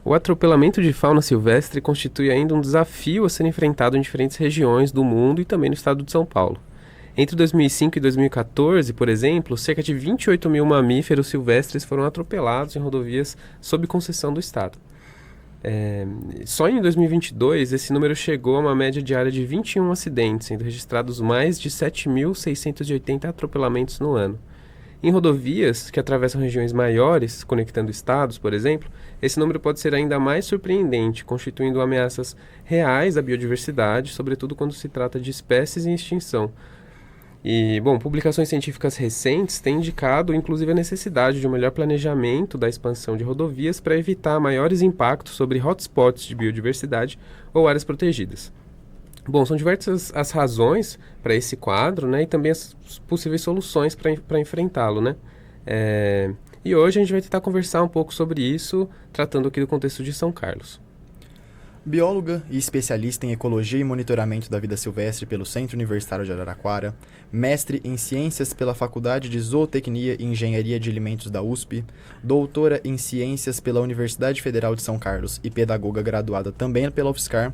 O atropelamento de fauna silvestre constitui ainda um desafio a ser enfrentado em diferentes regiões do mundo e também no estado de São Paulo. Entre 2005 e 2014, por exemplo, cerca de 28 mil mamíferos silvestres foram atropelados em rodovias sob concessão do estado. Só em 2022, esse número chegou a uma média diária de 21 acidentes, sendo registrados mais de 7.680 atropelamentos no ano. Em rodovias que atravessam regiões maiores, conectando estados, por exemplo, esse número pode ser ainda mais surpreendente, constituindo ameaças reais à biodiversidade, sobretudo quando se trata de espécies em extinção. E, bom, publicações científicas recentes têm indicado, inclusive, a necessidade de um melhor planejamento da expansão de rodovias para evitar maiores impactos sobre hotspots de biodiversidade ou áreas protegidas. Bom, são diversas as razões para esse quadro, né, e também as possíveis soluções para enfrentá-lo, né? E hoje a gente vai tentar conversar um pouco sobre isso, tratando aqui do contexto de São Carlos. Bióloga e especialista em ecologia e monitoramento da vida silvestre pelo Centro Universitário de Araraquara, mestre em ciências pela Faculdade de Zootecnia e Engenharia de Alimentos da USP, doutora em ciências pela Universidade Federal de São Carlos e pedagoga graduada também pela UFSCar,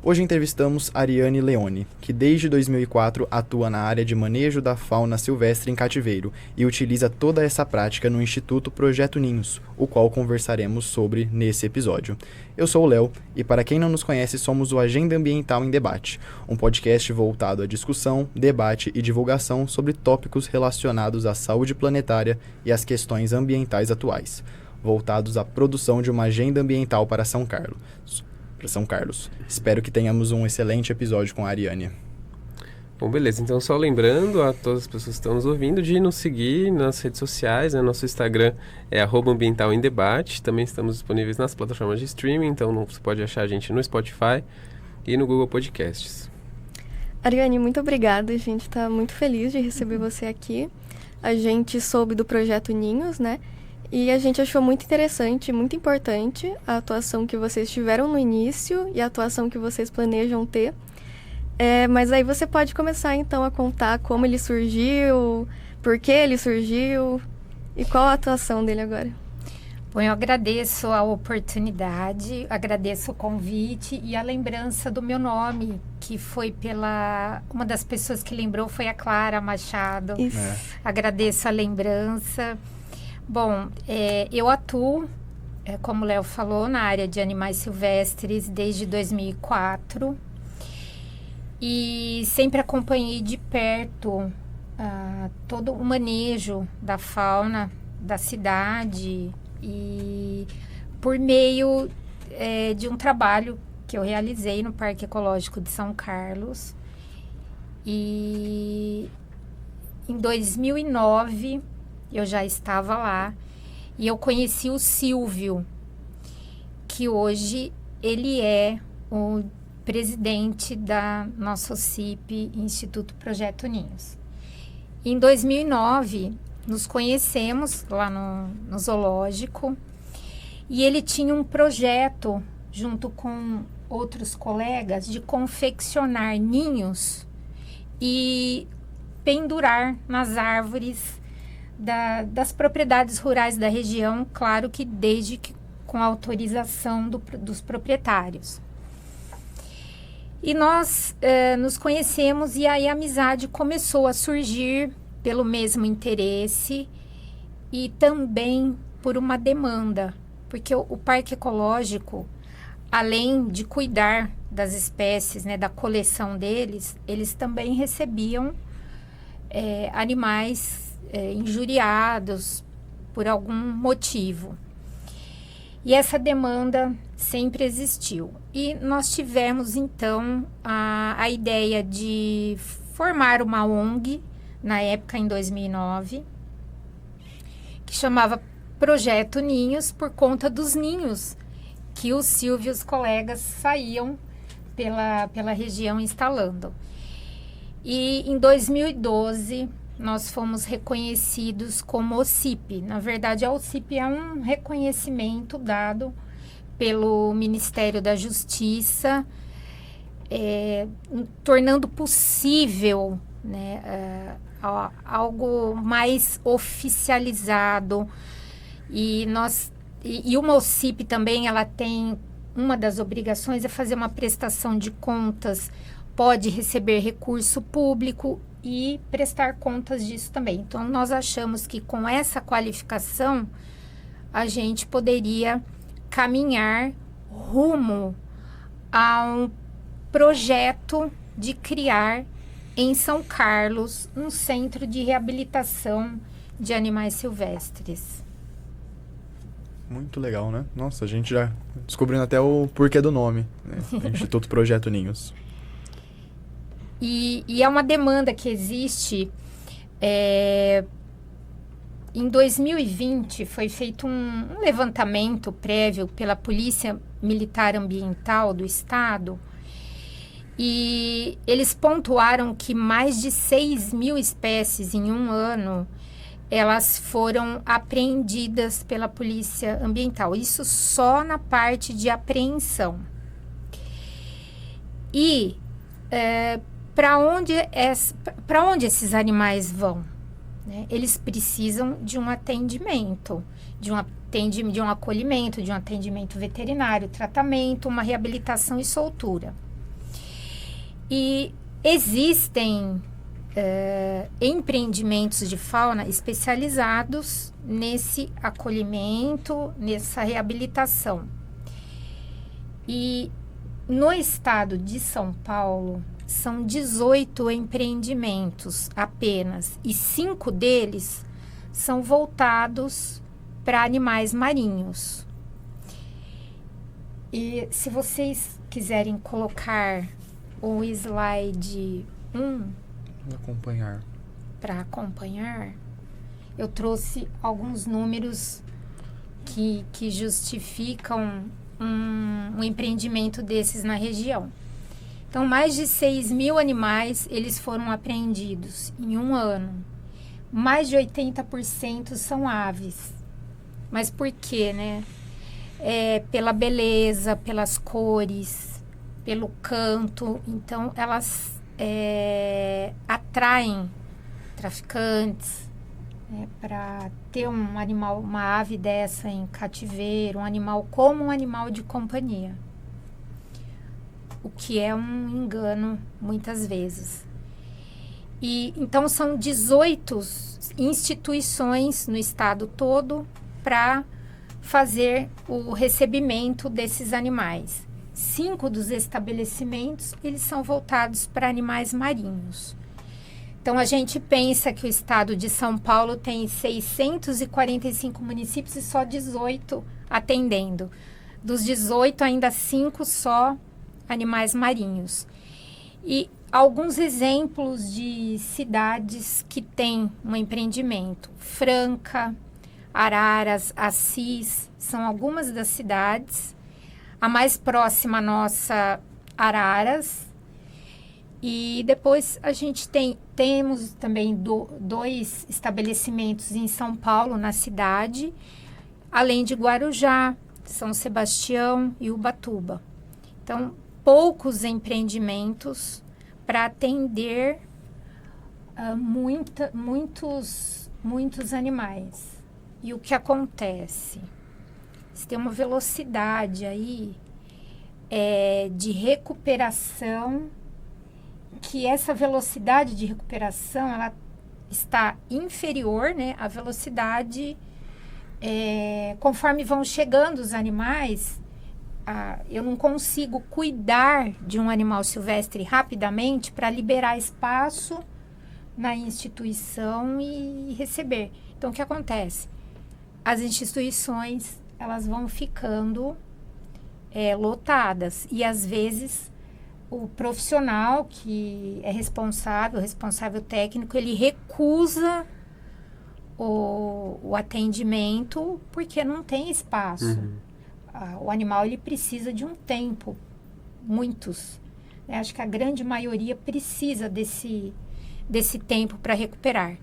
hoje entrevistamos Ariane Leone, que desde 2004 atua na área de manejo da fauna silvestre em cativeiro e utiliza toda essa prática no Instituto Projeto Ninhos, o qual conversaremos sobre nesse episódio. Eu sou o Léo e, para quem não nos conhece, somos o Agenda Ambiental em Debate, um podcast voltado à discussão, debate e divulgação sobre tópicos relacionados à saúde planetária e às questões ambientais atuais, voltados à produção de uma agenda ambiental para São Carlos. Espero que tenhamos um excelente episódio com a Ariane. Bom, beleza. Então, só lembrando a todas as pessoas que estão nos ouvindo de nos seguir nas redes sociais, né? Nosso Instagram é @ambientalemdebate. Também estamos disponíveis nas plataformas de streaming, então você pode achar a gente no Spotify e no Google Podcasts. Ariane, muito obrigada. A gente está muito feliz de receber você aqui. A gente soube do Projeto Ninhos, né? E a gente achou muito interessante, muito importante a atuação que vocês tiveram no início e a atuação que vocês planejam ter. Mas aí você pode começar, então, a contar como ele surgiu, por que ele surgiu e qual a atuação dele agora. Bom, eu agradeço a oportunidade, agradeço o convite e a lembrança do meu nome, que foi uma das pessoas que lembrou foi a Clara Machado. Isso. Agradeço a lembrança. Bom, eu atuo, como o Léo falou, na área de animais silvestres desde 2004 e sempre acompanhei de perto todo o manejo da fauna da cidade e por meio de um trabalho que eu realizei no Parque Ecológico de São Carlos. E em 2009... eu já estava lá e eu conheci o Silvio, que hoje ele é o presidente da nossa OCIP, Instituto Projeto Ninhos. Em 2009, nos conhecemos lá no zoológico e ele tinha um projeto, junto com outros colegas, de confeccionar ninhos e pendurar nas árvores das propriedades rurais da região, claro que desde que com a autorização dos proprietários. E nós nos conhecemos e aí a amizade começou a surgir pelo mesmo interesse e também por uma demanda, porque o Parque Ecológico, além de cuidar das espécies, né, da coleção deles, eles também recebiam animais injuriados por algum motivo. E essa demanda sempre existiu. E nós tivemos, então, a ideia de formar uma ONG, na época, em 2009, que chamava Projeto Ninhos, por conta dos ninhos que o Silvio e os colegas saíam pela região instalando. E em 2012... nós fomos reconhecidos como OCIP. Na verdade, a OCIP é um reconhecimento dado pelo Ministério da Justiça, tornando possível, né, algo mais oficializado. E nós E uma OCIP também, ela tem, uma das obrigações é fazer uma prestação de contas, pode receber recurso público e prestar contas disso também. Então, nós achamos que com essa qualificação, a gente poderia caminhar rumo a um projeto de criar em São Carlos um centro de reabilitação de animais silvestres. Muito legal, né? Nossa, a gente já descobrindo até o porquê do nome, né? Instituto Projeto Ninhos. E é uma demanda que existe. Em 2020, foi feito um levantamento prévio pela Polícia Militar Ambiental do Estado e eles pontuaram que mais de 6.000 espécies em um ano elas foram apreendidas pela Polícia Ambiental. Isso só na parte de apreensão. E para onde esses animais vão? Né? Eles precisam de um atendimento, de um acolhimento, de um atendimento veterinário, tratamento, uma reabilitação e soltura. E existem empreendimentos de fauna especializados nesse acolhimento, nessa reabilitação. E no estado de São Paulo, são 18 empreendimentos apenas, e 5 deles são voltados para animais marinhos. E se vocês quiserem colocar o slide 1 para acompanhar, eu trouxe alguns números que justificam um empreendimento desses na região. Então, mais de 6.000 animais, eles foram apreendidos em um ano. Mais de 80% são aves. Mas por quê, né? Pela beleza, pelas cores, pelo canto. Então, elas atraem traficantes, para ter um animal, uma ave dessa em cativeiro, um animal como um animal de companhia. O que é um engano muitas vezes. E então são 18 instituições no estado todo para fazer o recebimento desses animais. 5 dos estabelecimentos, eles são voltados para animais marinhos. Então, a gente pensa que o estado de São Paulo tem 645 municípios e só 18 atendendo. Dos 18, ainda 5 só animais marinhos. E alguns exemplos de cidades que têm um empreendimento. Franca, Araras, Assis, são algumas das cidades. A mais próxima nossa, Araras. E depois a gente temos também 2 estabelecimentos em São Paulo, na cidade, além de Guarujá, São Sebastião e Ubatuba. Então, poucos empreendimentos para atender muitos animais. E o que acontece? Você tem uma velocidade aí de recuperação, que essa velocidade de recuperação ela está inferior, né, à velocidade conforme vão chegando os animais. Eu não consigo cuidar de um animal silvestre rapidamente para liberar espaço na instituição e receber. Então, o que acontece? As instituições, elas vão ficando lotadas. E, às vezes, o profissional que é responsável técnico, ele recusa o atendimento porque não tem espaço. Uhum. O animal, ele precisa de um tempo. Muitos. Acho que a grande maioria precisa desse tempo para recuperar.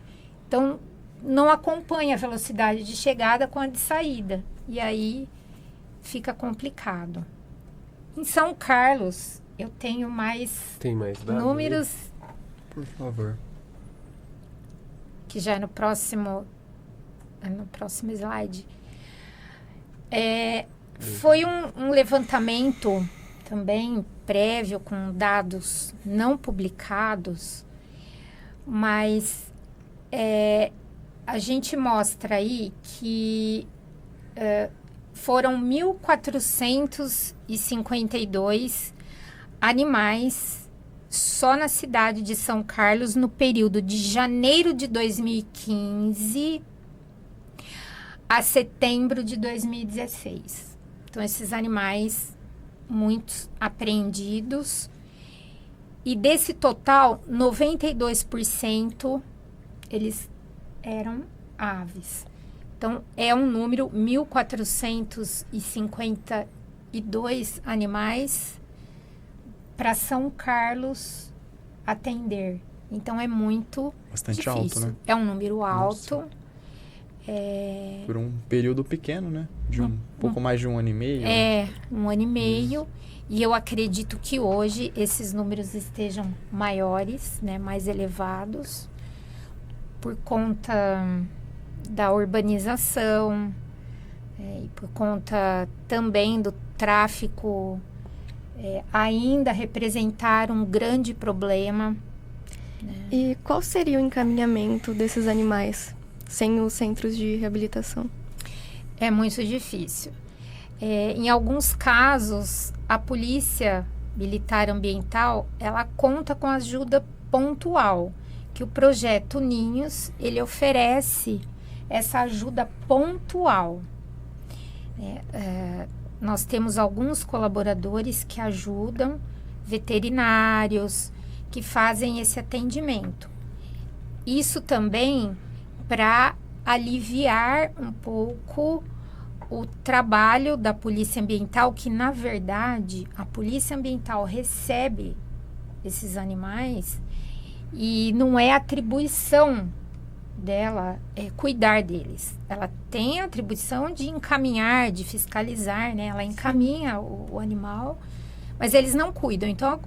Então, não acompanha a velocidade de chegada com a de saída. E aí, fica complicado. Em São Carlos, eu tenho Tem mais dados números... aí? Por favor. Que já é no próximo slide. Foi um levantamento também prévio com dados não publicados, mas a gente mostra aí que foram 1.452 animais só na cidade de São Carlos no período de janeiro de 2015 a setembro de 2016. Então, esses animais, muitos apreendidos. E desse total, 92% eles eram aves. Então, é um número, 1.452 animais para São Carlos atender. Então, é muito Bastante difícil. alto, né? É um número alto. Por um período pequeno, né? De um pouco mais de um ano e meio. É, 1 ano e meio. E eu acredito que hoje esses números estejam maiores, né? Mais elevados. Por conta da urbanização. E por conta também do tráfico ainda representar um grande problema. E qual seria o encaminhamento desses animais sem os centros de reabilitação? É muito difícil. Em alguns casos, a polícia militar ambiental, ela conta com ajuda pontual, que o projeto Ninhos, ele oferece essa ajuda pontual. Nós temos alguns colaboradores que ajudam, veterinários, que fazem esse atendimento. Isso também para aliviar um pouco o trabalho da Polícia Ambiental, que, na verdade, a Polícia Ambiental recebe esses animais e não é atribuição dela cuidar deles. Ela tem a atribuição de encaminhar, de fiscalizar, né? Ela encaminha o animal, mas eles não cuidam. Então,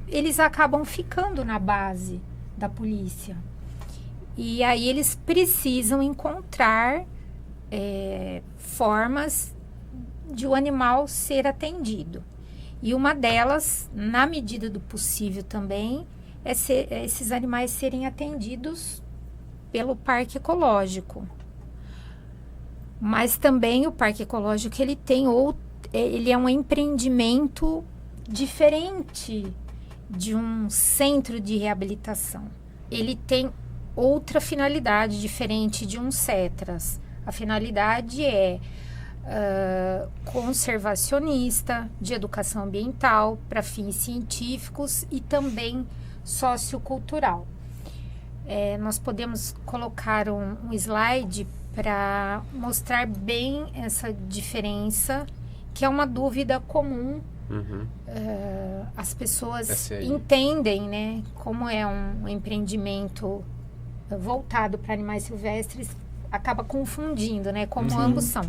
eles acabam ficando na base da polícia. E aí eles precisam encontrar formas de o animal ser atendido. E uma delas, na medida do possível também, é esses animais serem atendidos pelo Parque Ecológico. Mas também o Parque Ecológico, ele é um empreendimento diferente de um centro de reabilitação. Ele tem outra finalidade diferente de um CETRAS. A finalidade é conservacionista, de educação ambiental, para fins científicos e também sociocultural. Nós podemos colocar um slide para mostrar bem essa diferença, que é uma dúvida comum. As pessoas entendem, né, como é um empreendimento voltado para animais silvestres, acaba confundindo, né, como ambos são.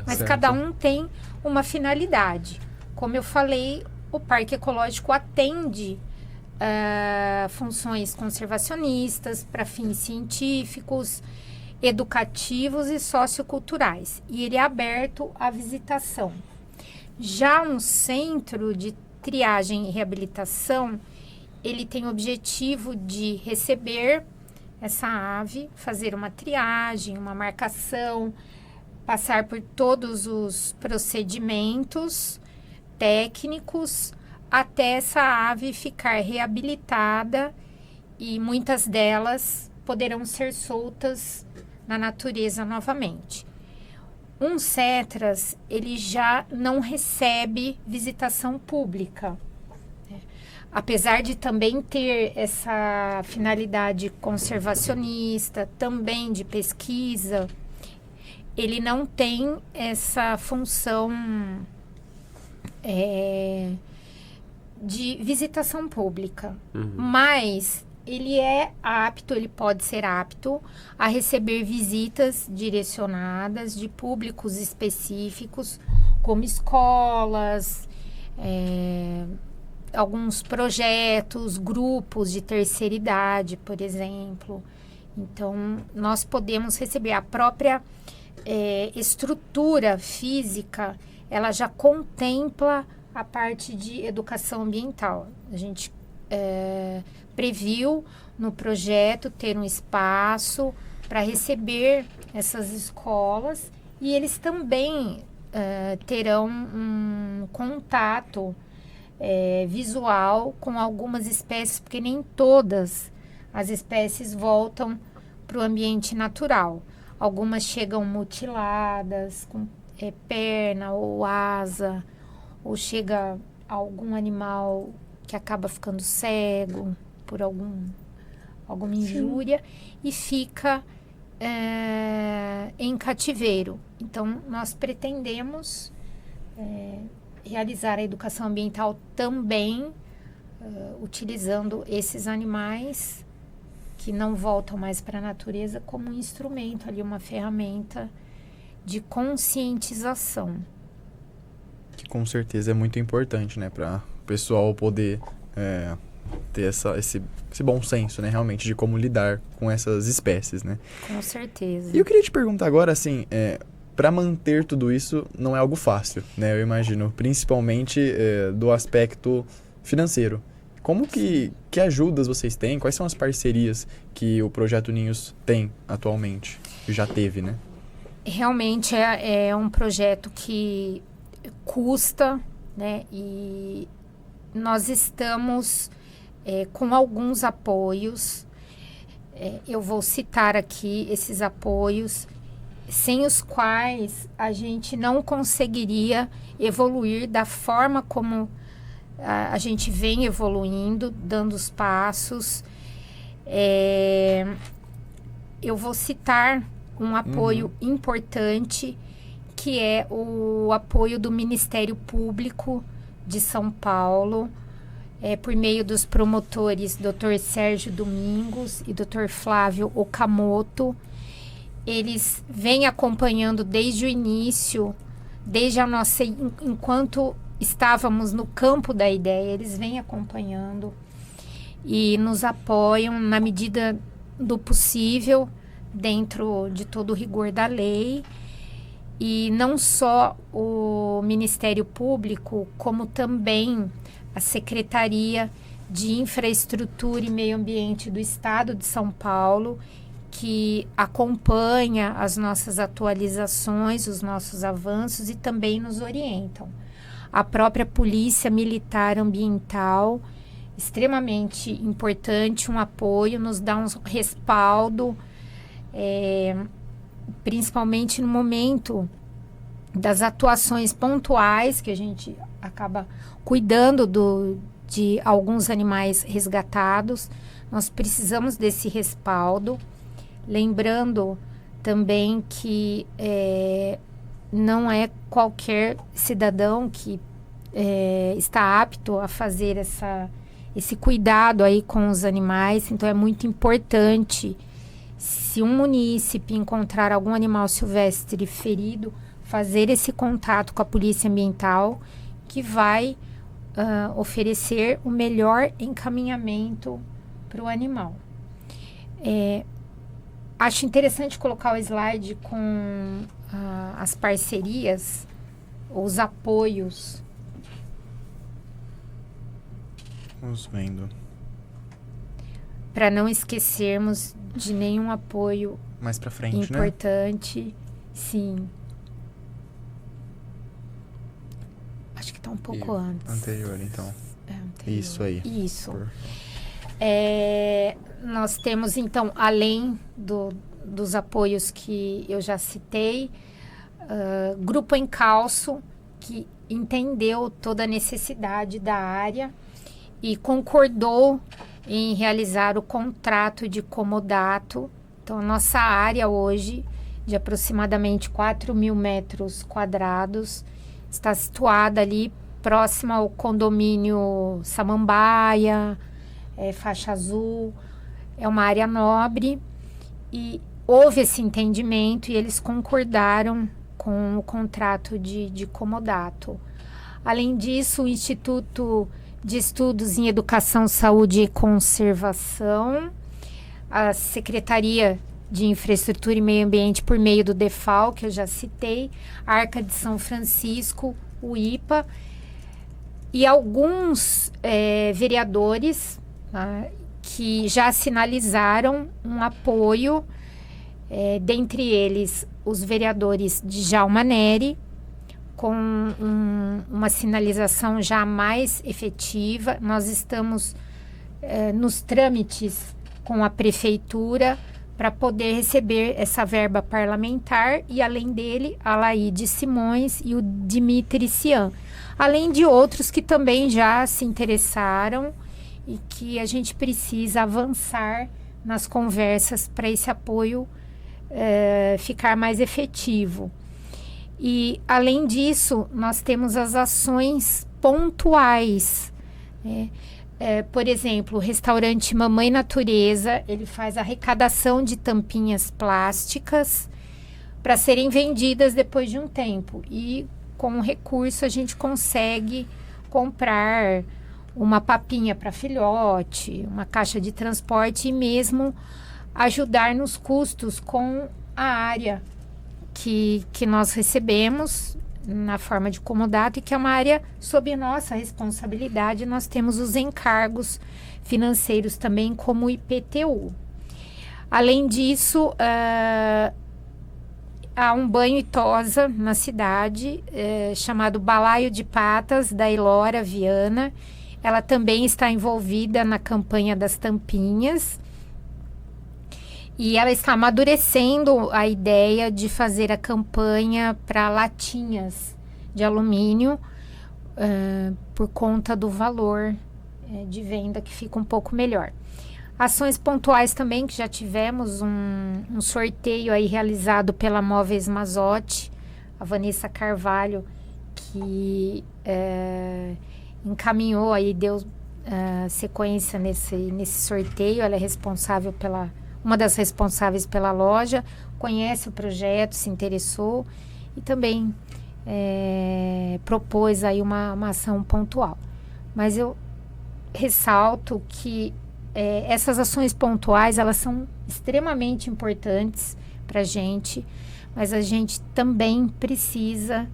Mas certo. Cada um tem uma finalidade. Como eu falei, o Parque Ecológico atende funções conservacionistas para fins científicos, educativos e socioculturais. E ele é aberto à visitação. Já um centro de triagem e reabilitação, ele tem o objetivo de receber essa ave, fazer uma triagem, uma marcação, passar por todos os procedimentos técnicos até essa ave ficar reabilitada, e muitas delas poderão ser soltas na natureza novamente. Um CETRAS, ele já não recebe visitação pública. Apesar de também ter essa finalidade conservacionista, também de pesquisa, ele não tem essa função de visitação pública. Mas ele ele pode ser apto a receber visitas direcionadas de públicos específicos, como escolas, alguns projetos, grupos de terceira idade, por exemplo. Então, nós podemos receber a própria estrutura física, ela já contempla a parte de educação ambiental. A gente previu no projeto ter um espaço para receber essas escolas e eles também terão um contato visual com algumas espécies, porque nem todas as espécies voltam para o ambiente natural. Algumas chegam mutiladas, com perna ou asa, ou chega algum animal que acaba ficando cego por alguma injúria e fica em cativeiro. Então, nós pretendemos realizar a educação ambiental também utilizando esses animais que não voltam mais para a natureza como um instrumento ali, uma ferramenta de conscientização. Que com certeza é muito importante, né, para o pessoal poder ter esse bom senso, né, realmente, de como lidar com essas espécies, né? Com certeza. E eu queria te perguntar agora, assim, para manter tudo isso não é algo fácil, né, eu imagino, principalmente do aspecto financeiro. Como que ajudas vocês têm? Quais são as parcerias que o Projeto Ninhos tem atualmente? Que já teve, né? Realmente é um projeto que custa, né? E nós estamos com alguns apoios. Eu vou citar aqui esses apoios, sem os quais a gente não conseguiria evoluir da forma como a gente vem evoluindo, dando os passos. Eu vou citar um apoio importante, que é o apoio do Ministério Público de São Paulo, por meio dos promotores Dr. Sérgio Domingos e Dr. Flávio Okamoto. Eles vêm acompanhando desde o início, desde a nossa, enquanto estávamos no campo da ideia, eles vêm acompanhando e nos apoiam na medida do possível, dentro de todo o rigor da lei. E não só o Ministério Público, como também a Secretaria de Infraestrutura e Meio Ambiente do Estado de São Paulo, que acompanha as nossas atualizações, os nossos avanços e também nos orientam. A própria Polícia Militar Ambiental, extremamente importante, um apoio, nos dá um respaldo, principalmente no momento das atuações pontuais, que a gente acaba cuidando de alguns animais resgatados. Nós precisamos desse respaldo. Lembrando também que não é qualquer cidadão que está apto a fazer esse cuidado aí com os animais. Então, é muito importante, se um munícipe encontrar algum animal silvestre ferido, fazer esse contato com a Polícia Ambiental, que vai oferecer o melhor encaminhamento para o animal. Acho interessante colocar o slide com as parcerias, os apoios. Vamos vendo. Para não esquecermos de nenhum apoio Mais para frente, importante. né? Sim. Acho que está um pouco antes. Anterior, então. Anterior. Isso aí. Isso. Nós temos, então, além dos apoios que eu já citei, Grupo Encalço, que entendeu toda a necessidade da área e concordou em realizar o contrato de comodato. Então, a nossa área hoje, de aproximadamente 4.000 metros quadrados, está situada ali próxima ao condomínio Samambaia, Faixa Azul. É uma área nobre e houve esse entendimento e eles concordaram com o contrato de comodato. Além disso, o Instituto de Estudos em Educação, Saúde e Conservação, a Secretaria de Infraestrutura e Meio Ambiente por meio do DEFAL, que eu já citei, a Arca de São Francisco, o IPA, e alguns vereadores que já sinalizaram um apoio, dentre eles os vereadores Djalma Neri, com uma sinalização já mais efetiva. Nós estamos nos trâmites com a prefeitura para poder receber essa verba parlamentar, e além dele, a Laide Simões e o Dimitri Cian, além de outros que também já se interessaram e que a gente precisa avançar nas conversas para esse apoio ficar mais efetivo. E, além disso, nós temos as ações pontuais. Por exemplo, o restaurante Mamãe Natureza, ele faz arrecadação de tampinhas plásticas para serem vendidas depois de um tempo. E, com o recurso, a gente consegue comprar uma papinha para filhote, uma caixa de transporte e mesmo ajudar nos custos com a área que nós recebemos na forma de comodato, e que é uma área sob nossa responsabilidade. Nós temos os encargos financeiros também, como o IPTU. Além disso, há um banho e tosa na cidade, chamado Balaio de Patas, da Elora Viana. Ela também está envolvida na campanha das tampinhas. E ela está amadurecendo a ideia de fazer a campanha para latinhas de alumínio, por conta do valor de venda, que fica um pouco melhor. Ações pontuais também, que já tivemos um sorteio aí realizado pela Móveis Mazotti, a Vanessa Carvalho, que encaminhou aí, deu sequência nesse sorteio. Ela é responsável uma das responsáveis pela loja, conhece o projeto, se interessou e também propôs aí uma ação pontual. Mas eu ressalto que essas ações pontuais, elas são extremamente importantes para a gente, mas a gente também precisa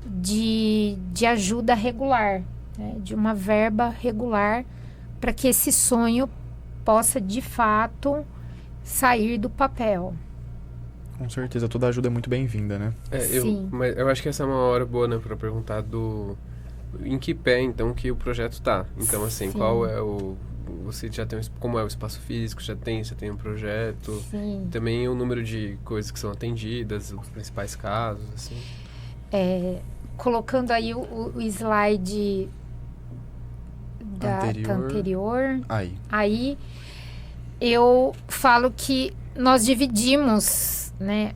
de ajuda regular, né? De uma verba regular, para que esse sonho possa, de fato, sair do papel. Com certeza, toda ajuda é muito bem-vinda, né? Sim. Mas eu acho que essa é uma hora boa, né, para perguntar em que pé, então, que o projeto tá. Então, assim, Sim. qual é você já tem como é o espaço físico, você tem um projeto. Sim. Também o número de coisas que são atendidas, os principais casos, assim. Colocando aí o slide anterior. Aí eu falo que nós dividimos, né,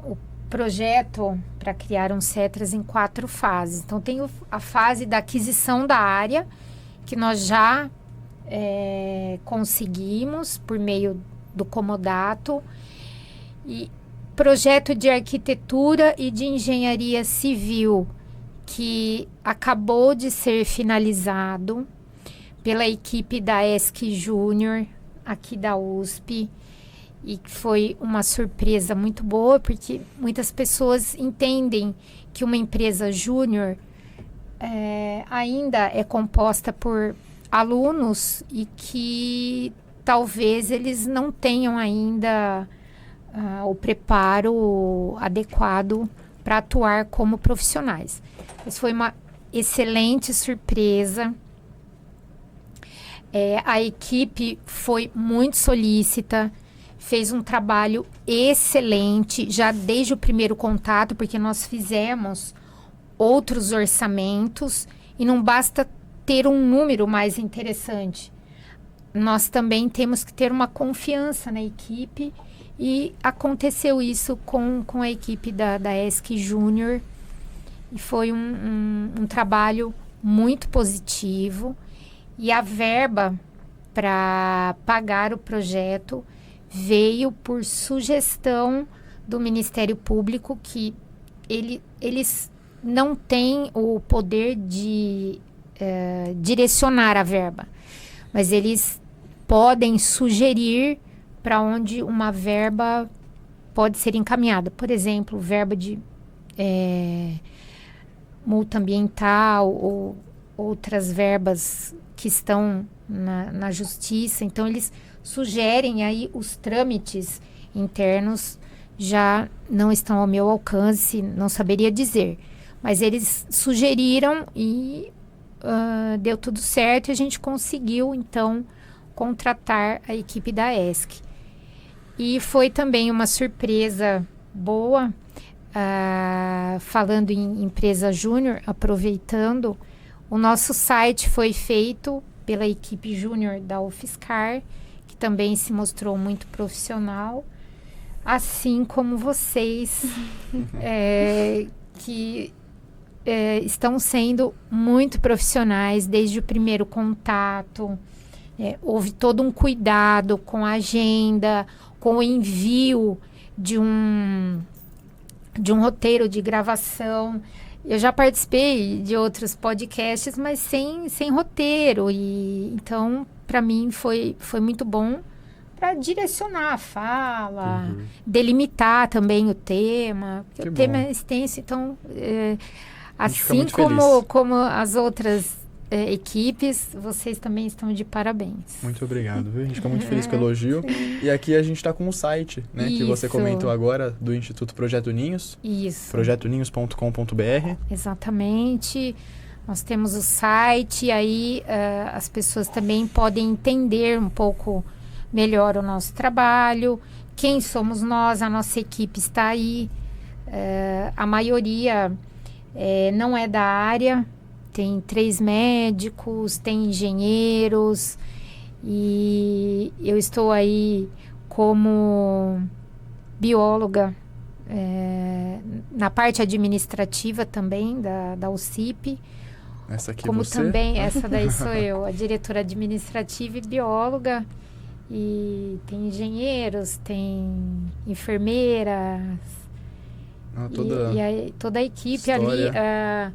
o projeto para criar um CETRAS em 4 fases. Então, tem a fase da aquisição da área, que nós já conseguimos por meio do comodato, e projeto de arquitetura e de engenharia civil, que acabou de ser finalizado pela equipe da ESC Júnior, aqui da USP, e foi uma surpresa muito boa, porque muitas pessoas entendem que uma empresa júnior ainda é composta por alunos e que talvez eles não tenham ainda o preparo adequado para atuar como profissionais. Mas foi uma excelente surpresa. A equipe foi muito solícita, fez um trabalho excelente, já desde o primeiro contato, porque nós fizemos outros orçamentos e não basta ter um número mais interessante. Nós também temos que ter uma confiança na equipe, e aconteceu isso com a equipe da ESC Júnior, e foi um trabalho muito positivo. E a verba para pagar o projeto veio por sugestão do Ministério Público, que eles não têm o poder de direcionar a verba, mas eles podem sugerir para onde uma verba pode ser encaminhada. Por exemplo, verba de multa ambiental ou outras verbas que estão na justiça. Então, eles sugerem aí os trâmites internos, já não estão ao meu alcance, não saberia dizer. Mas eles sugeriram e deu tudo certo e a gente conseguiu, então, contratar a equipe da ESC. E foi também uma surpresa boa, falando em empresa júnior, aproveitando, o nosso site foi feito pela equipe júnior da UFSCar, que também se mostrou muito profissional, assim como vocês, que estão sendo muito profissionais desde o primeiro contato. Houve todo um cuidado com a agenda, com o envio de um roteiro de gravação. Eu já participei de outros podcasts, mas sem roteiro. E então, para mim, foi muito bom para direcionar a fala, delimitar também o tema. Porque o tema é extenso, então, assim como as outras equipes, vocês também estão de parabéns. Muito obrigado, viu? A gente fica muito feliz com o elogio. E aqui a gente está com o site, né? Que você comentou agora, do Instituto Projeto Ninhos. Isso. projetoninhos.com.br. Exatamente. Nós temos o site, aí as pessoas também podem entender um pouco melhor o nosso trabalho, quem somos nós, a nossa equipe está aí. A maioria não é da área. Tem 3 médicos, tem engenheiros, e eu estou aí como bióloga na parte administrativa também da UCIP. Essa aqui como você? Também, essa daí sou eu, a diretora administrativa e bióloga. E tem engenheiros, tem enfermeiras, toda a equipe história. Ali.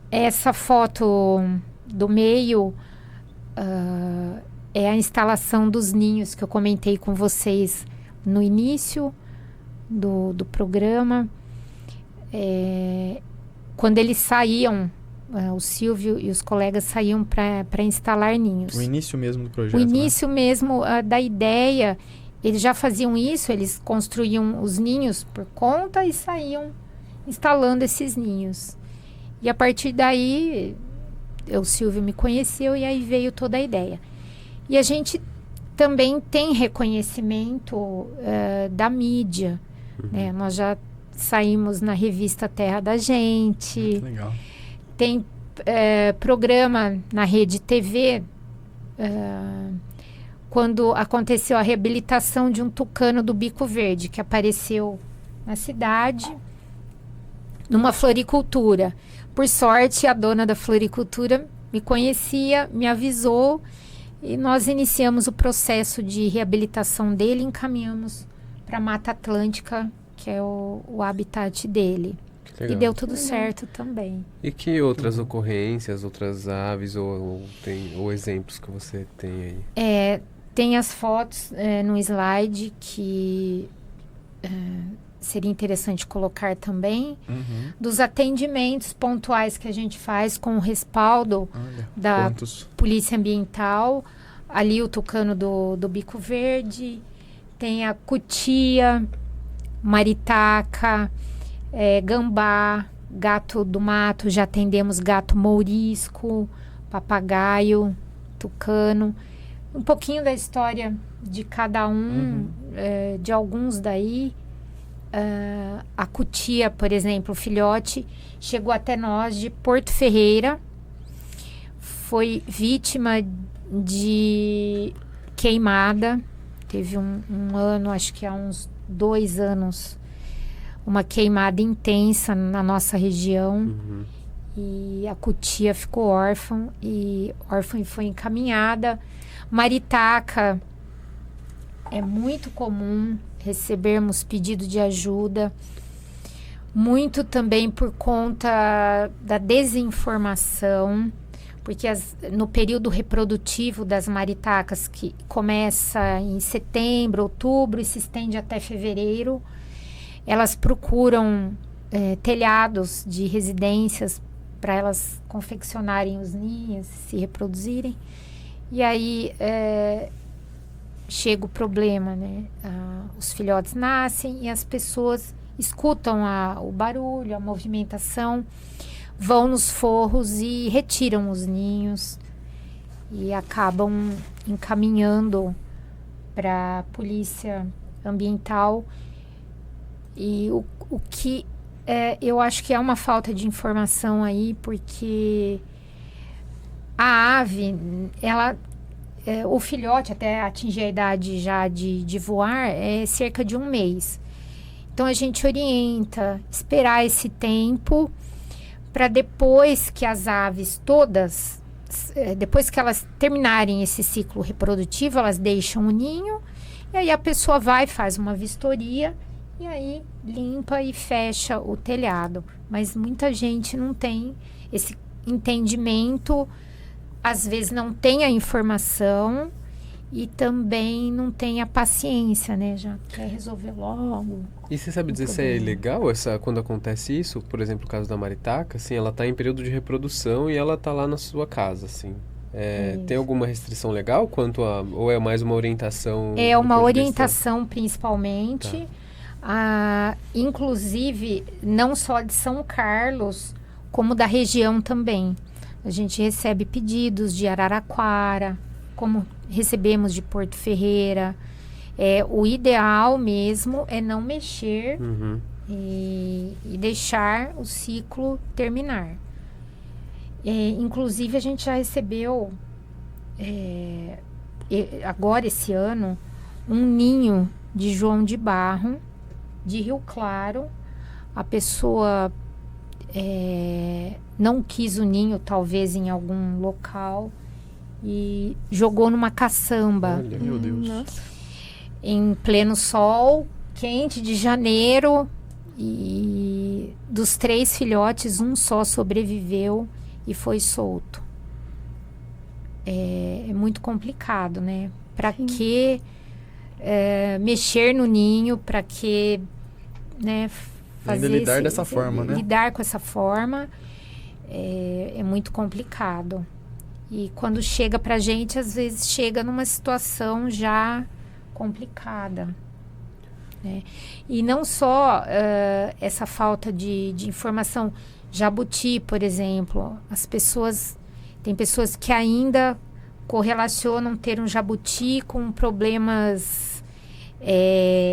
Essa foto do meio é a instalação dos ninhos que eu comentei com vocês no início do programa. Quando eles saíam, o Silvio e os colegas saíam para instalar ninhos. O início mesmo do projeto. O início mesmo da ideia, eles já faziam isso, eles construíam os ninhos por conta e saíam instalando esses ninhos. E a partir daí, o Silvio me conheceu e aí veio toda a ideia. E a gente também tem reconhecimento da mídia. Né? Nós já saímos na revista Terra da Gente. Legal. Tem programa na Rede TV, quando aconteceu a reabilitação de um tucano do bico verde, que apareceu na cidade, numa floricultura. Por sorte, a dona da floricultura me conhecia, me avisou, e nós iniciamos o processo de reabilitação dele e encaminhamos para a Mata Atlântica, que é o habitat dele. E deu tudo certo também. E que outras ocorrências, outras aves ou exemplos que você tem aí? Tem as fotos no slide que seria interessante colocar também, dos atendimentos pontuais que a gente faz com o respaldo da Polícia Ambiental. Ali o tucano do bico verde, tem a cutia, maritaca, gambá, gato do mato, já atendemos gato mourisco, papagaio, tucano. Um pouquinho da história de cada de alguns daí. A cutia, por exemplo, o filhote, chegou até nós de Porto Ferreira, foi vítima de queimada, teve um ano, acho que há uns 2 anos, uma queimada intensa na nossa região, e a cutia ficou órfã e foi encaminhada. Maritaca, é muito comum recebermos pedido de ajuda, muito também por conta da desinformação, porque no período reprodutivo das maritacas, que começa em setembro, outubro e se estende até fevereiro, elas procuram telhados de residências para elas confeccionarem os ninhos, se reproduzirem. E aí chega o problema, né? Os filhotes nascem e as pessoas escutam o barulho, a movimentação, vão nos forros e retiram os ninhos e acabam encaminhando para a polícia ambiental. E o que eu acho que é uma falta de informação aí, porque a ave, o filhote até atingir a idade já de voar é cerca de 1 mês. Então a gente orienta esperar esse tempo para depois que as aves todas, depois que elas terminarem esse ciclo reprodutivo, elas deixam o ninho e aí a pessoa vai, faz uma vistoria e aí limpa e fecha o telhado. Mas muita gente não tem esse entendimento, às vezes não tem a informação e também não tem a paciência, né? Já quer resolver logo. E você sabe dizer se é legal quando acontece isso? Por exemplo, o caso da maritaca, assim, ela está em período de reprodução e ela está lá na sua casa, assim. Tem alguma restrição legal ou é mais uma orientação? É uma orientação principalmente. Tá. Inclusive, não só de São Carlos, como da região também. A gente recebe pedidos de Araraquara, como recebemos de Porto Ferreira. O ideal mesmo é não mexer e deixar o ciclo terminar. Inclusive, a gente já recebeu, agora esse ano, um ninho de João de Barro, de Rio Claro. A pessoa não quis o ninho, talvez em algum local, e jogou numa caçamba. Olha, meu Deus. Nossa. Em pleno sol, quente de janeiro, e dos 3 filhotes, um só sobreviveu e foi solto. É muito complicado, né? Para que mexer no ninho, para que, né, fazer ainda lidar dessa forma, né? Lidar com essa forma é muito complicado. E quando chega pra gente, às vezes chega numa situação já complicada, né? E não só essa falta de informação. Jabuti, por exemplo, tem pessoas que ainda correlacionam ter um jabuti com problemas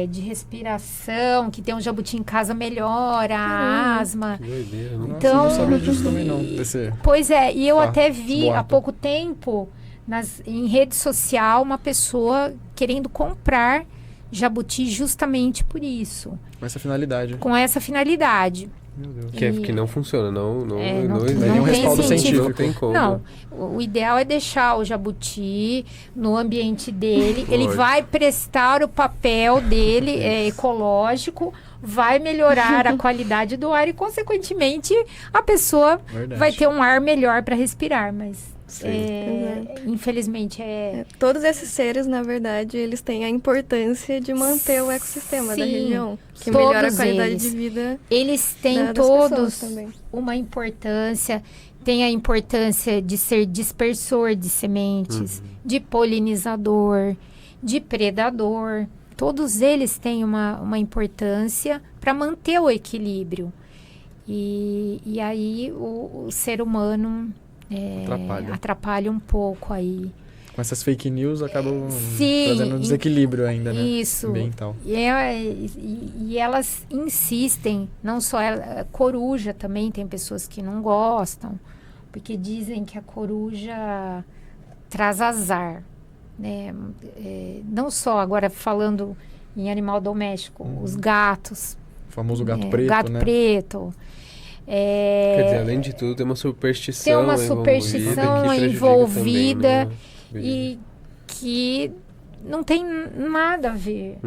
de respiração, que tem um jabuti em casa melhora a asma. Que doideira, não? Então, eu não sabia disso também não. Pois é, e eu até vi boato. há pouco tempo em rede social uma pessoa querendo comprar jabuti justamente por isso. Com essa finalidade. Com essa finalidade. Meu Deus. Que não funciona, não tem existe. nenhum respaldo científico. Não tem como. Não, o ideal é deixar o jabuti no ambiente dele. Ele vai prestar o papel dele ecológico, vai melhorar a qualidade do ar e, consequentemente, a pessoa vai ter um ar melhor para respirar. Mas, infelizmente, Todos esses seres, na verdade, eles têm a importância de manter o ecossistema da região, que melhora a qualidade de vida. Eles têm das pessoas também. uma importância. Tem a importância de ser dispersor de sementes, de polinizador, de predador. Todos eles têm uma importância para manter o equilíbrio. E aí o ser humano atrapalha um pouco aí. Com essas fake news acabam Sim, trazendo um desequilíbrio ainda, né? Isso. Ambiental. E elas insistem, não só ela, coruja também, tem pessoas que não gostam, porque dizem que a coruja traz azar, né? Não só, agora falando em animal doméstico, os gatos. O famoso gato preto, gato né? preto. Quer dizer, além de tudo, tem uma superstição Tem uma superstição envolvida também, né? e que não tem nada a ver.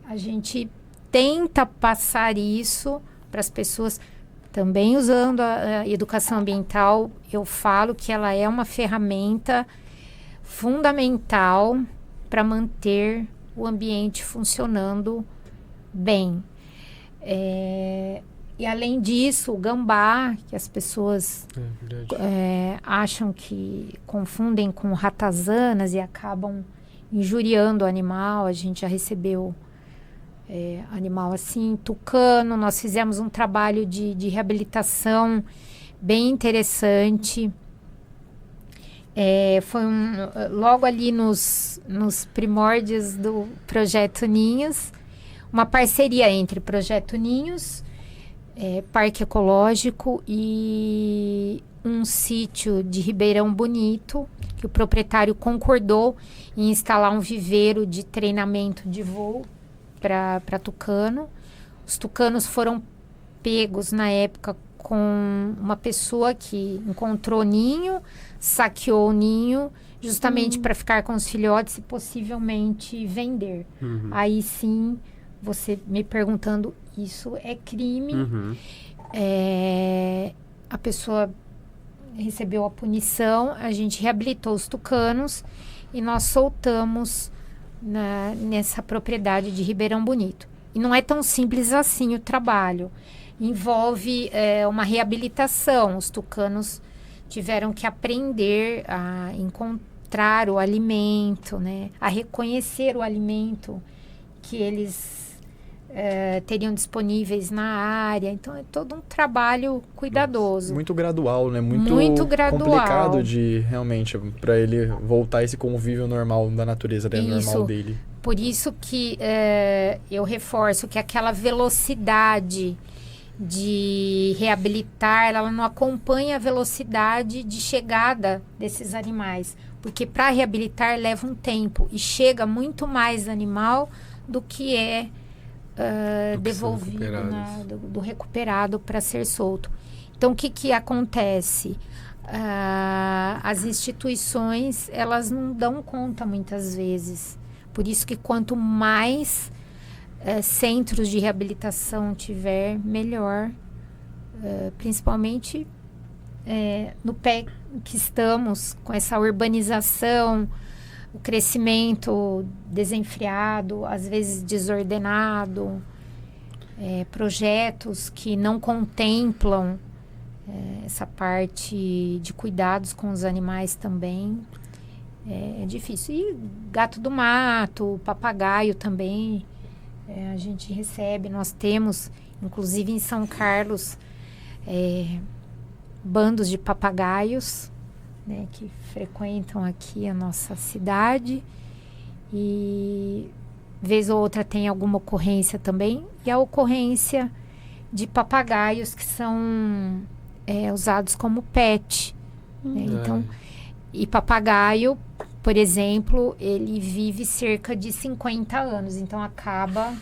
A gente tenta passar isso para as pessoas, Também usando a educação ambiental, eu falo que ela é uma ferramenta fundamental para manter o ambiente funcionando bem. E além disso, o gambá, que as pessoas acham que confundem com ratazanas e acabam injuriando o animal. A gente já recebeu animal assim, tucano. Nós fizemos um trabalho de reabilitação bem interessante. Foi logo ali nos primórdios do Projeto Ninhos, uma parceria entre Projeto Ninhos, Parque Ecológico e um sítio de Ribeirão Bonito, que o proprietário concordou em instalar um viveiro de treinamento de voo para tucano. Os tucanos foram pegos na época com uma pessoa que encontrou ninho, saqueou o ninho, justamente para ficar com os filhotes e possivelmente vender. Aí sim, você me perguntando, isso é crime. A pessoa recebeu a punição, a gente reabilitou os tucanos e nós soltamos nessa propriedade de Ribeirão Bonito. E não é tão simples assim o trabalho. Envolve uma reabilitação. Os tucanos tiveram que aprender a encontrar o alimento, né? A reconhecer o alimento que eles teriam disponíveis na área. Então, é todo um trabalho cuidadoso. Muito gradual, né? Muito gradual. Complicado de, realmente, para ele voltar a esse convívio normal da natureza, normal dele. Por isso que eu reforço que aquela velocidade de reabilitar, ela não acompanha a velocidade de chegada desses animais. Porque para reabilitar leva um tempo e chega muito mais animal do que devolvido, do recuperado para ser solto. Então, o que acontece? As instituições, elas não dão conta muitas vezes. Por isso que quanto mais centros de reabilitação tiver, melhor. Principalmente no pé que estamos, com essa urbanização, o crescimento desenfreado, às vezes desordenado, projetos que não contemplam essa parte de cuidados com os animais também. É difícil. E gato do mato, papagaio também, a gente recebe. Nós temos, inclusive em São Carlos, bandos de papagaios, né, que frequentam aqui a nossa cidade, e vez ou outra tem alguma ocorrência também, e a ocorrência de papagaios que são usados como pet, né? Então, e papagaio, por exemplo, ele vive cerca de 50 anos, então acaba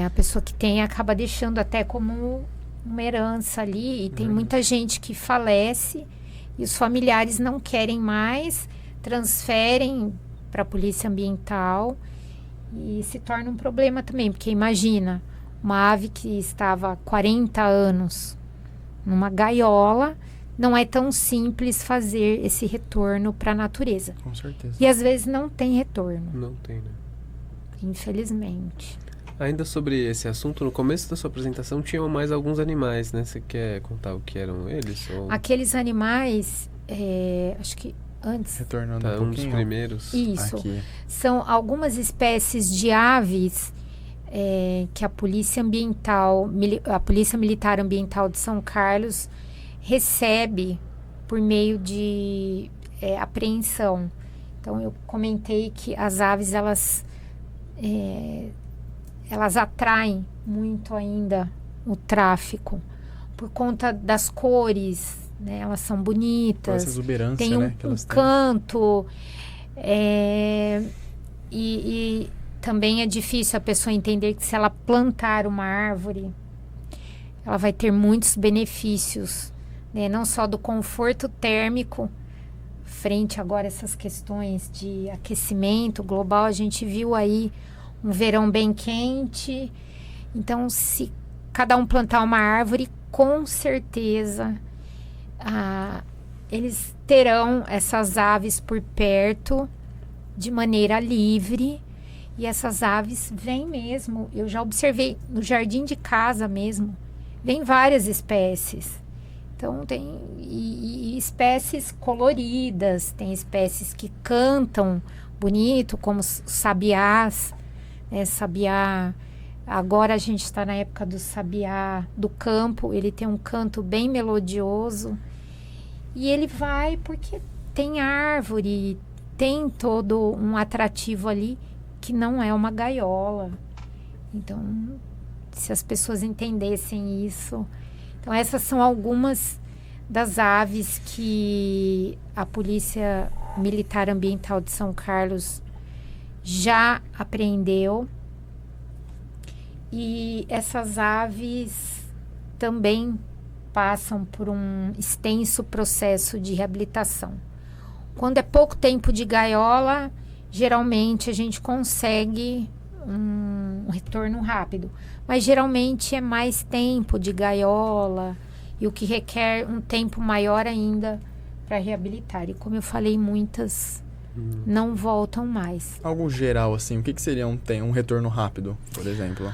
a pessoa que tem acaba deixando até como uma herança ali, e tem muita gente que falece e os familiares não querem mais, transferem para a polícia ambiental e se torna um problema também, porque imagina, uma ave que estava há 40 anos numa gaiola, não é tão simples fazer esse retorno para a natureza. Com certeza. E às vezes não tem retorno. Não tem, né? Infelizmente. Ainda sobre esse assunto, no começo da sua apresentação tinham mais alguns animais, né? Você quer contar o que eram eles? Ou... Aqueles animais, acho que antes... Retornando um dos pouquinho. primeiros. Isso. Aqui. São algumas espécies de aves que a Polícia Militar Ambiental de São Carlos recebe por meio de apreensão. Então, eu comentei que as aves, elas atraem muito ainda o tráfico por conta das cores, né? Elas são bonitas, essa exuberância, tem um, né, que elas têm. canto, e também é difícil a pessoa entender que se ela plantar uma árvore, ela vai ter muitos benefícios, né? Não só do conforto térmico, frente agora a essas questões de aquecimento global. A gente viu aí um verão bem quente, então se cada um plantar uma árvore, com certeza eles terão essas aves por perto de maneira livre. E essas aves vêm mesmo. Eu já observei no jardim de casa mesmo. Vem várias espécies. Então tem e espécies coloridas. Tem espécies que cantam bonito, como sabiás. Né? Sabiá. Agora a gente está na época do sabiá do campo. Ele tem um canto bem melodioso. E ele vai porque tem árvore, tem todo um atrativo ali que não é uma gaiola. Então, se as pessoas entendessem isso. Então, essas são algumas das aves que a Polícia Militar Ambiental de São Carlos já apreendeu. E essas aves também passam por um extenso processo de reabilitação. Quando é pouco tempo de gaiola, geralmente a gente consegue um retorno rápido, mas geralmente é mais tempo de gaiola e o que requer um tempo maior ainda para reabilitar. E como eu falei, muitas não voltam mais. Algo geral, assim, o que seria um retorno rápido, por exemplo?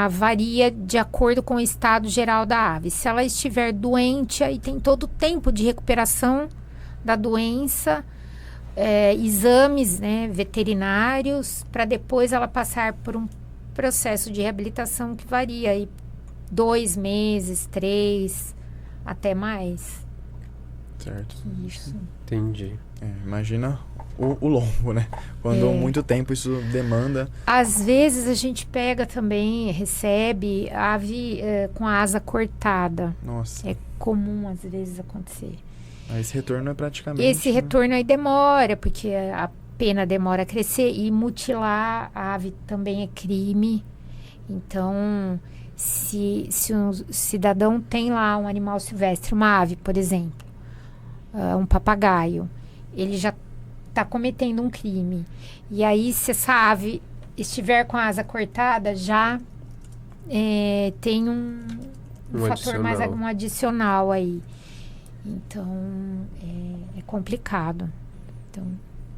Varia de acordo com o estado geral da ave. Se ela estiver doente, aí tem todo o tempo de recuperação da doença, exames, né, veterinários, para depois ela passar por um processo de reabilitação que varia aí 2 meses, 3, até mais. Certo. Isso. Entendi. Imagina o longo, né? Quando muito tempo isso demanda. Às vezes a gente pega também, recebe ave com a asa cortada. Nossa. É comum às vezes acontecer. Esse retorno é praticamente... Esse retorno aí demora, porque a pena demora a crescer. E mutilar a ave também é crime. Então, se um cidadão tem lá um animal silvestre, uma ave, por exemplo, um papagaio, ele já está cometendo um crime. E aí, se essa ave estiver com a asa cortada, já tem um fator mais um adicional aí. Então, é complicado. Então,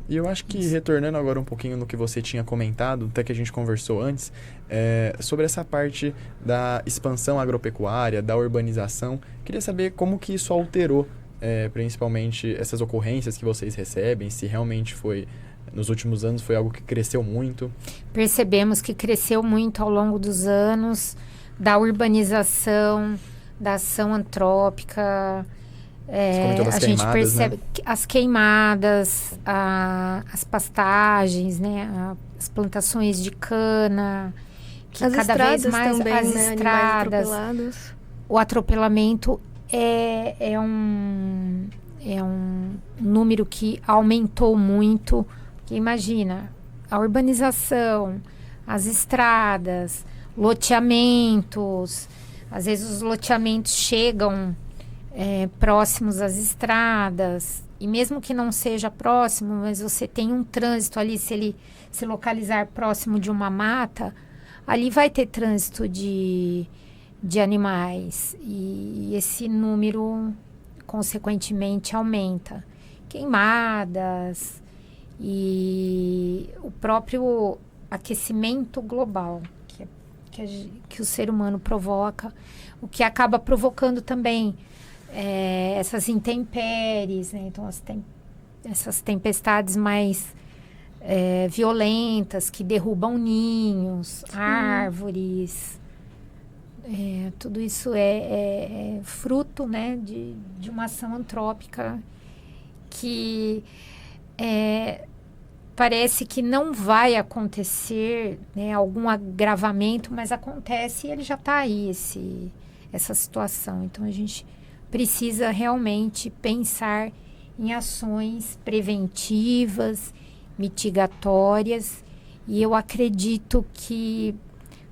e eu acho que, retornando agora um pouquinho no que você tinha comentado, até que a gente conversou antes, sobre essa parte da expansão agropecuária, da urbanização, queria saber como que isso alterou, principalmente essas ocorrências que vocês recebem, se realmente foi, nos últimos anos, foi algo que cresceu muito. Percebemos que cresceu muito ao longo dos anos, da urbanização, da ação antrópica. A gente percebe, né? As queimadas, as pastagens, né? As plantações de cana, que as cada vez mais também, as né? estradas, o atropelamento é um número que aumentou muito. Porque imagina, a urbanização, as estradas, loteamentos, às vezes os loteamentos chegam próximos às estradas, e mesmo que não seja próximo, mas você tem um trânsito ali, se ele se localizar próximo de uma mata, ali vai ter trânsito de animais, e esse número, consequentemente, aumenta. Queimadas e o próprio aquecimento global que o ser humano provoca, o que acaba provocando também essas intempéries, né? Então, essas tempestades mais violentas que derrubam ninhos, árvores. Tudo isso é fruto, né, de uma ação antrópica que parece que não vai acontecer, né, algum agravamento, mas acontece e ele já está aí, essa situação. Então, a gente precisa realmente pensar em ações preventivas, mitigatórias, e eu acredito que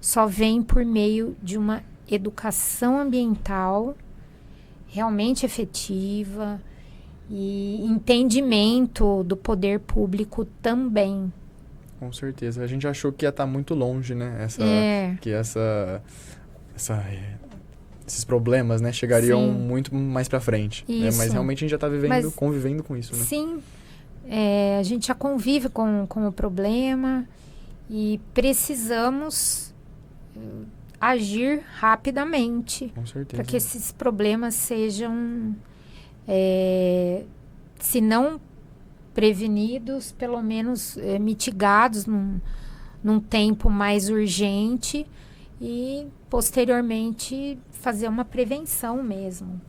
só vem por meio de uma educação ambiental realmente efetiva e entendimento do poder público também. Com certeza. A gente achou que ia estar muito longe, né? esses problemas, né, chegariam Sim. muito mais pra frente. Né? Isso. Mas realmente a gente já tá convivendo com isso, né? Sim, a gente já convive com o problema e precisamos agir rapidamente Com certeza. para que esses problemas sejam, se não prevenidos, pelo menos mitigados num tempo mais urgente e posteriormente fazer uma prevenção mesmo.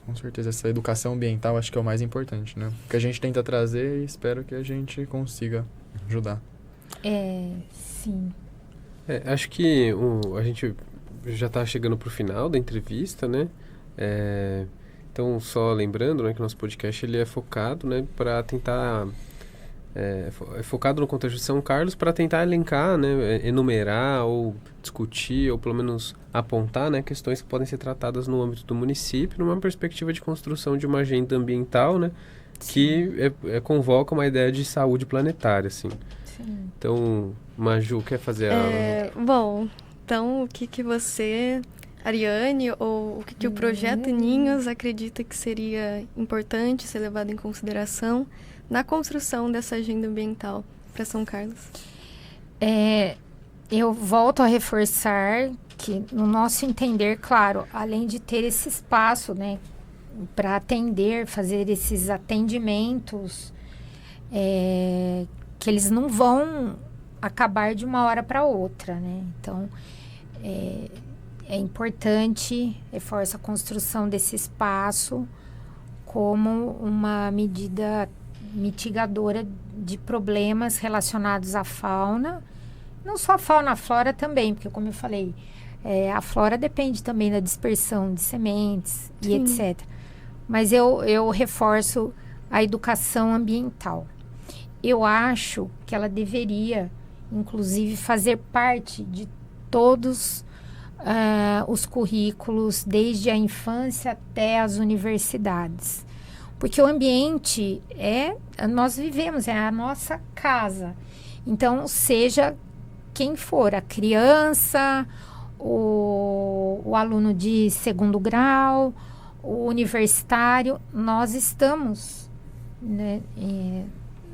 Com certeza, essa educação ambiental acho que é o mais importante, né? O que a gente tenta trazer e espero que a gente consiga ajudar. Sim. Acho que a gente já está chegando para o final da entrevista, né? Então, só lembrando, né, que o nosso podcast ele é focado, né, para tentar... É focado no contexto de São Carlos para tentar elencar, né, enumerar ou discutir ou pelo menos apontar, né, questões que podem ser tratadas no âmbito do município numa perspectiva de construção de uma agenda ambiental, né, que convoca uma ideia de saúde planetária, assim. Sim. Então, Maju, quer fazer Bom, então o que você, Ariane, ou o que o Projeto Ninhos acredita que seria importante ser levado em consideração na construção dessa agenda ambiental para São Carlos? Eu volto a reforçar que, no nosso entender, claro, além de ter esse espaço, né, para atender, fazer esses atendimentos, que eles não vão acabar de uma hora para outra, né? Então, é importante, reforça a construção desse espaço como uma medida mitigadora de problemas relacionados à fauna, não só a fauna, a flora também, porque como eu falei, a flora depende também da dispersão de sementes e etc. Mas eu reforço a educação ambiental. Eu acho que ela deveria, inclusive, fazer parte de todos os currículos, desde a infância até as universidades. Porque o ambiente nós vivemos, é a nossa casa. Então, seja quem for, a criança, o aluno de segundo grau, o universitário, nós estamos, né,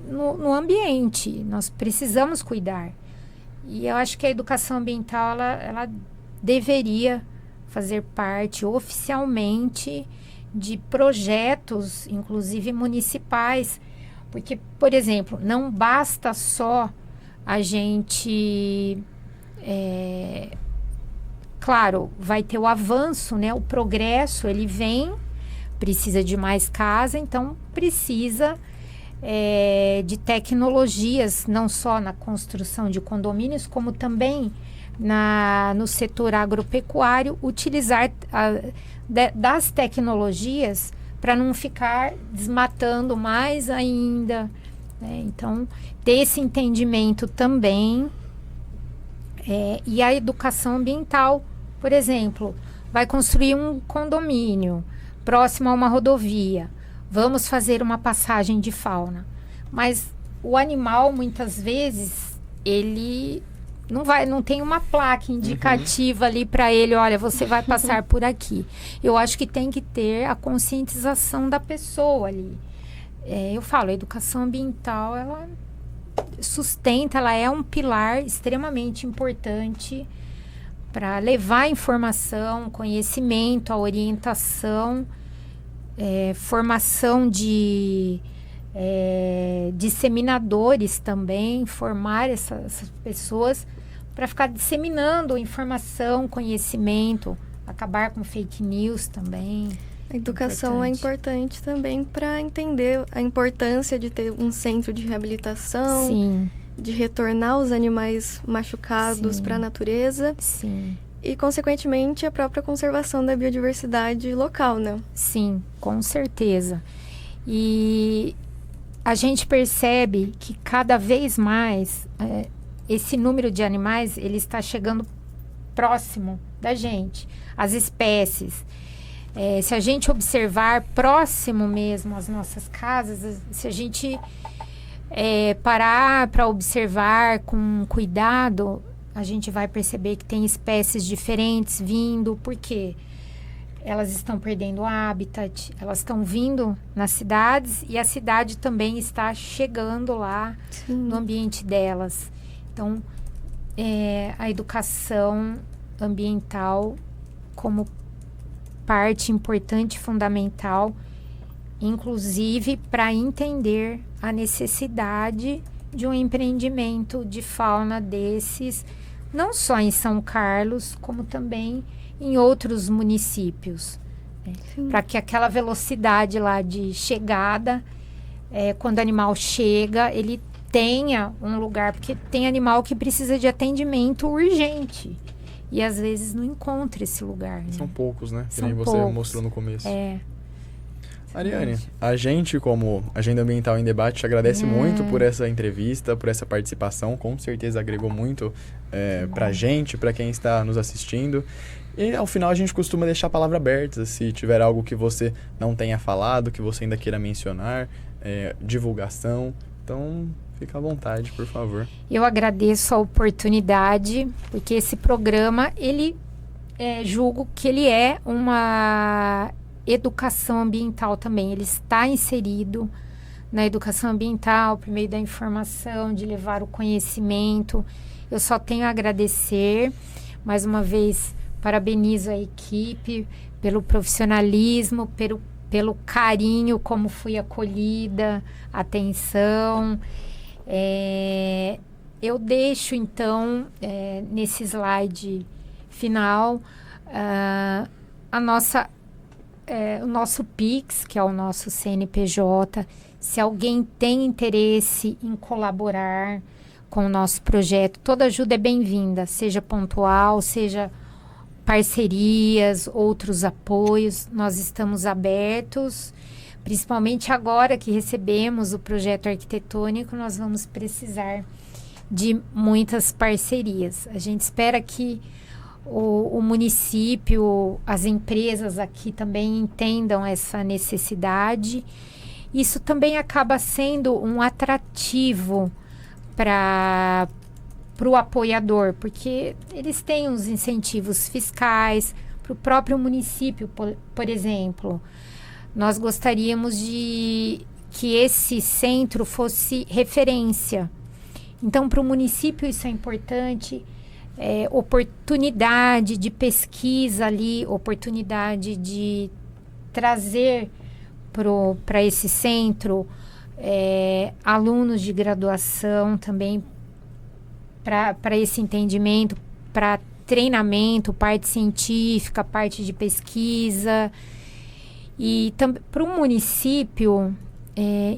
no ambiente, nós precisamos cuidar. E eu acho que a educação ambiental, ela deveria fazer parte oficialmente de projetos, inclusive municipais, porque, por exemplo, não basta só a gente, claro, vai ter o avanço, né? O progresso, ele vem, precisa de mais casa, então precisa de tecnologias, não só na construção de condomínios, como também no setor agropecuário, utilizar das tecnologias para não ficar desmatando mais ainda, né? Então, ter esse entendimento também. E a educação ambiental, por exemplo, vai construir um condomínio próximo a uma rodovia. Vamos fazer uma passagem de fauna. Mas o animal, muitas vezes, ele não tem uma placa indicativa ali para ele, olha, você vai passar por aqui. Eu acho que tem que ter a conscientização da pessoa ali. Eu falo, a educação ambiental, ela sustenta, ela é um pilar extremamente importante para levar informação, conhecimento, a orientação, formação de disseminadores também, formar essas pessoas para ficar disseminando informação, conhecimento, acabar com fake news também. A educação é importante também para entender a importância de ter um centro de reabilitação, Sim. de retornar os animais machucados para a natureza. Sim. E, consequentemente, a própria conservação da biodiversidade local, né? Sim, com certeza. E a gente percebe que cada vez mais esse número de animais ele está chegando próximo da gente, as espécies. Se a gente observar próximo mesmo às nossas casas, se a gente parar para observar com cuidado, a gente vai perceber que tem espécies diferentes vindo, porque elas estão perdendo o habitat, elas estão vindo nas cidades e a cidade também está chegando lá no ambiente delas. Então, a educação ambiental como parte importante, fundamental, inclusive para entender a necessidade de um empreendimento de fauna desses, não só em São Carlos, como também em outros municípios. Né? Para que aquela velocidade lá de chegada, quando o animal chega, ele tenha um lugar, porque tem animal que precisa de atendimento urgente. E às vezes não encontra esse lugar. Né? São poucos, né? Que São nem você poucos. mostrou no começo. Ariane, Verdade. a gente, como Agenda Ambiental em Debate, te agradece muito por essa entrevista, por essa participação. Com certeza agregou muito pra gente, pra quem está nos assistindo. E ao final a gente costuma deixar a palavra aberta, se tiver algo que você não tenha falado, que você ainda queira mencionar, divulgação. Então, fica à vontade, por favor. Eu agradeço a oportunidade, porque esse programa, ele julgo que ele é uma educação ambiental também. Ele está inserido na educação ambiental, por meio da informação, de levar o conhecimento. Eu só tenho a agradecer. Mais uma vez, parabenizo a equipe pelo profissionalismo, pelo carinho, como fui acolhida, atenção. Eu deixo, então, nesse slide final, o nosso Pix, que é o nosso CNPJ. Se alguém tem interesse em colaborar com o nosso projeto, toda ajuda é bem-vinda, seja pontual, seja parcerias, outros apoios. Nós estamos abertos, principalmente agora que recebemos o projeto arquitetônico, nós vamos precisar de muitas parcerias. A gente espera que o município, as empresas aqui também entendam essa necessidade. Isso também acaba sendo um atrativo para o apoiador, porque eles têm os incentivos fiscais para o próprio município, por exemplo. Nós gostaríamos de que esse centro fosse referência. Então, para o município isso é importante. Oportunidade de pesquisa ali, oportunidade de trazer para esse centro alunos de graduação também para esse entendimento, para treinamento, parte científica, parte de pesquisa. E para o município,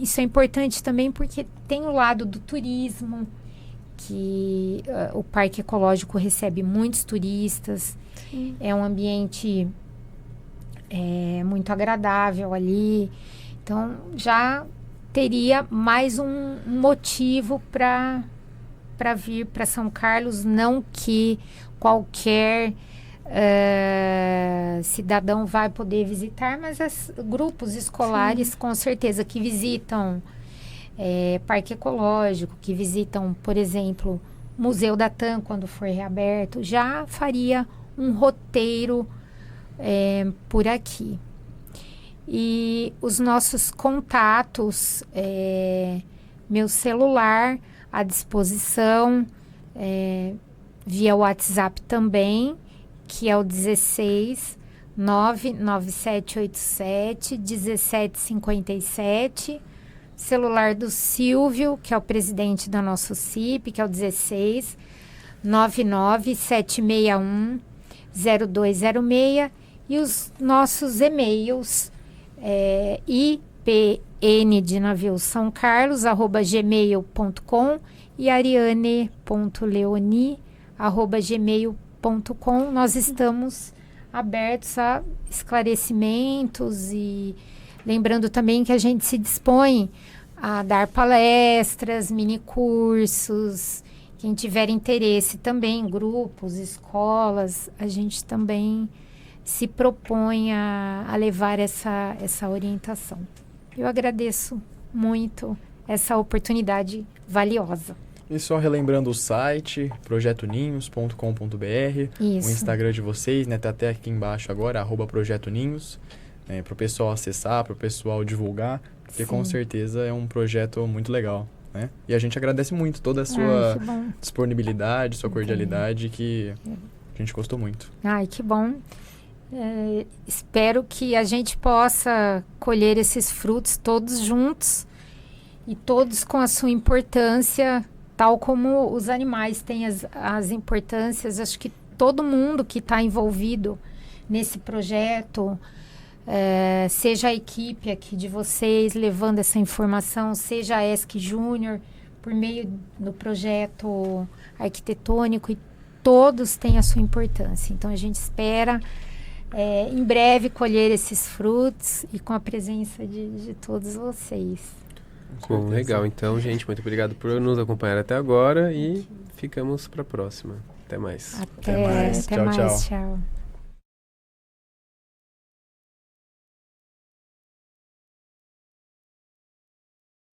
isso é importante também porque tem o lado do turismo, que o Parque Ecológico recebe muitos turistas. Sim. É um ambiente muito agradável ali. Então, já teria mais um motivo para vir para São Carlos, não que qualquer cidadão vai poder visitar, mas grupos escolares, sim, com certeza, que visitam Parque Ecológico, que visitam, por exemplo, Museu da TAM, quando for reaberto, já faria um roteiro por aqui. E os nossos contatos, meu celular à disposição, via WhatsApp também, que é o 16 99787 1757. Celular do Silvio, que é o presidente da nossa CIP, que é o 16 99761 0206. E os nossos e-mails, ipn de navio São Carlos, @gmail.com e ariane.leoni@gmail.com. Nós estamos abertos a esclarecimentos e lembrando também que a gente se dispõe a dar palestras, minicursos. Quem tiver interesse também, grupos, escolas, a gente também se propõe a levar essa orientação. Eu agradeço muito essa oportunidade valiosa. E só relembrando o site, projetoninhos.com.br, o Isso. Instagram de vocês, né? Tá até aqui embaixo agora, @projetoninhos, para o pessoal acessar, para o pessoal divulgar, porque com Sim. certeza é um projeto muito legal, né? E a gente agradece muito toda a sua Ai, que bom. disponibilidade, sua cordialidade, que a gente gostou muito. Ai, que bom. Espero que a gente possa colher esses frutos todos juntos e todos com a sua importância, tal como os animais têm as importâncias. Acho que todo mundo que está envolvido nesse projeto, seja a equipe aqui de vocês levando essa informação, seja a ESC Júnior, por meio do projeto arquitetônico, e todos têm a sua importância. Então, a gente espera em breve colher esses frutos e com a presença de todos vocês. Bom, legal. Então, gente, muito obrigado por nos acompanhar até agora e ficamos para a próxima. Até mais. Até mais. Até Tchau, mais. tchau. Tchau.